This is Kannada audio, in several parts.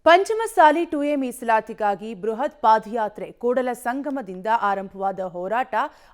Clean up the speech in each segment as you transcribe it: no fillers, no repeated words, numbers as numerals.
ಪಂಚಮಸಾಲಿ 2A ಮೀಸಲಾತಿಗಾಗಿ ಬೃಹತ್ ಪಾದಯಾತ್ರೆ ಕೂಡಲ ಸಂಗಮದಿಂದ ಆರಂಭವಾದ ಹೋರಾಟ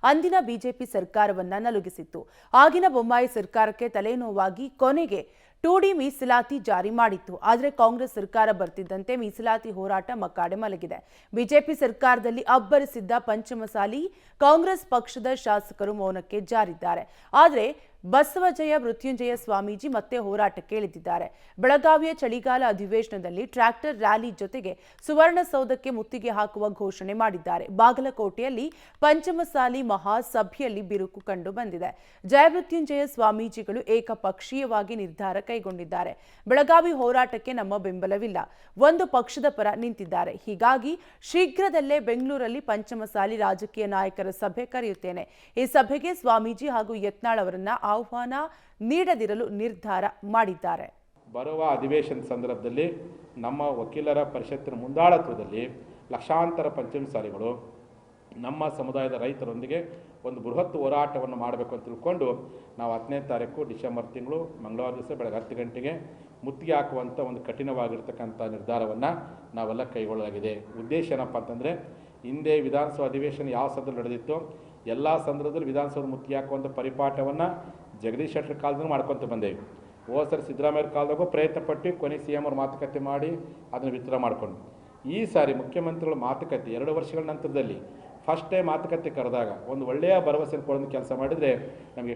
ಅಂದಿನ ಬಿಜೆಪಿ ಸರ್ಕಾರವನ್ನ ನಲುಗಿಸಿತ್ತು. ಆಗಿನ ಬೊಮ್ಮಾಯಿ ಸರ್ಕಾರಕ್ಕೆ ತಲೆನೋವಾಗಿ ಕೊನೆಗೆ 2D ಮೀಸಲಾತಿ ಜಾರಿ ಮಾಡಿತ್ತು. ಆದರೆ ಕಾಂಗ್ರೆಸ್ ಸರ್ಕಾರ ಬರ್ತಿದ್ದಂತೆ ಮೀಸಲಾತಿ ಹೋರಾಟ ಮಕ್ಕಾಡೆ ಮಲಗಿದೆ. ಬಿಜೆಪಿ ಸರ್ಕಾರದಲ್ಲಿ ಅಬ್ಬರಿಸಿದ್ದ ಪಂಚಮಸಾಲಿ ಕಾಂಗ್ರೆಸ್ ಪಕ್ಷದ ಶಾಸಕರು ಮೌನಕ್ಕೆ ಜಾರಿದ್ದಾರೆ. ಆದರೆ ಬಸವಜಯ ಮೃತ್ಯುಂಜಯ ಸ್ವಾಮೀಜಿ ಮತ್ತೆ ಹೋರಾಟಕ್ಕೆ ಇಳಿದಿದ್ದಾರೆ. ಬೆಳಗಾವಿಯ ಚಳಿಗಾಲ ಅಧಿವೇಶನದಲ್ಲಿ ಟ್ರ್ಯಾಕ್ಟರ್ ರ್ಯಾಲಿ ಜೊತೆಗೆ ಸುವರ್ಣಸೌಧಕ್ಕೆ ಮುತ್ತಿಗೆ ಹಾಕುವ ಘೋಷಣೆ ಮಾಡಿದ್ದಾರೆ. ಬಾಗಲಕೋಟೆಯಲ್ಲಿ ಪಂಚಮಸಾಲಿ ಮಹಾಸಭೆಯಲ್ಲಿ ಬಿರುಕು ಕಂಡು ಬಂದಿದೆ. ಜಯ ಮೃತ್ಯುಂಜಯ ಸ್ವಾಮೀಜಿಗಳು ಏಕಪಕ್ಷೀಯವಾಗಿ ನಿರ್ಧಾರ ಕೈಗೊಂಡಿದ್ದಾರೆ. ಬೆಳಗಾವಿ ಹೋರಾಟಕ್ಕೆ ನಮ್ಮ ಬೆಂಬಲವಿಲ್ಲ, ಒಂದು ಪಕ್ಷದ ಪರ ನಿಂತಿದ್ದಾರೆ. ಹೀಗಾಗಿ ಶೀಘ್ರದಲ್ಲೇ ಬೆಂಗಳೂರಲ್ಲಿ ಪಂಚಮಸಾಲಿ ರಾಜಕೀಯ ನಾಯಕರ ಸಭೆ ಕರೆಯುತ್ತೇನೆ. ಈ ಸಭೆಗೆ ಸ್ವಾಮೀಜಿ ಹಾಗೂ ಯತ್ನಾಳ್ ಅವರನ್ನ ಆಹ್ವಾನ ನೀಡದಿರಲು ನಿರ್ಧಾರ ಮಾಡಿದ್ದಾರೆ. ಬರುವ ಅಧಿವೇಶನ ಸಂದರ್ಭದಲ್ಲಿ ನಮ್ಮ ವಕೀಲರ ಪರಿಷತ್ತಿನ ಮುಂದಾಳತ್ವದಲ್ಲಿ ಲಕ್ಷಾಂತರ ಪಂಚಮಸಾಲಿಗಳು ನಮ್ಮ ಸಮುದಾಯದ ರೈತರೊಂದಿಗೆ ಒಂದು ಬೃಹತ್ ಹೋರಾಟವನ್ನು ಮಾಡಬೇಕು ಅಂತ ತಿಳ್ಕೊಂಡು ನಾವು 10ನೇ ತಾರೀಕು ಡಿಸೆಂಬರ್ ತಿಂಗಳು ಮಂಗಳವಾರ ದಿವಸ ಬೆಳಗ್ಗೆ 10 ಗಂಟೆಗೆ ಮುತ್ತಿಗೆ ಹಾಕುವಂಥ ಒಂದು ಕಠಿಣವಾಗಿರ್ತಕ್ಕಂಥ ನಿರ್ಧಾರವನ್ನು ನಾವೆಲ್ಲ ಕೈಗೊಳ್ಳಲಾಗಿದೆ. ಉದ್ದೇಶ ಏನಪ್ಪ ಅಂತಂದರೆ, ಹಿಂದೆ ವಿಧಾನಸಭಾ ಅಧಿವೇಶನ ಯಾವ ಸಂದರ್ಭ ನಡೆದಿತ್ತು, ಎಲ್ಲ ಸಂದರ್ಭದಲ್ಲಿ ವಿಧಾನಸಭೆ ಮುತ್ತಿಗೆ ಹಾಕುವಂಥ ಪರಿಪಾಠವನ್ನು ಜಗದೀಶ್ ಶೆಟ್ಟರ್ ಕಾಲದಲ್ಲಿ ಮಾಡ್ಕೊತ ಬಂದೇವೆ. ಸರಿ ಸಿದ್ದರಾಮಯ್ಯ ಕಾಲದಾಗೂ ಪ್ರಯತ್ನ ಪಟ್ಟು ಕೊನೆ CM ಅವ್ರ ಮಾತುಕತೆ ಮಾಡಿ ಅದನ್ನು ವಿತ್ಡ್ರಾ ಮಾಡಿಕೊಂಡು, ಈ ಸಾರಿ ಮುಖ್ಯಮಂತ್ರಿಗಳ ಮಾತುಕತೆ 2 ವರ್ಷಗಳ ನಂತರದಲ್ಲಿ ಫಸ್ಟ್ ಟೈಮ್ ಮಾತುಕತೆ ಕರೆದಾಗ ಒಂದು ಒಳ್ಳೆಯ ಭರವಸೆ ಕೊಡೋದು ಕೆಲಸ ಮಾಡಿದರೆ ನಮಗೆ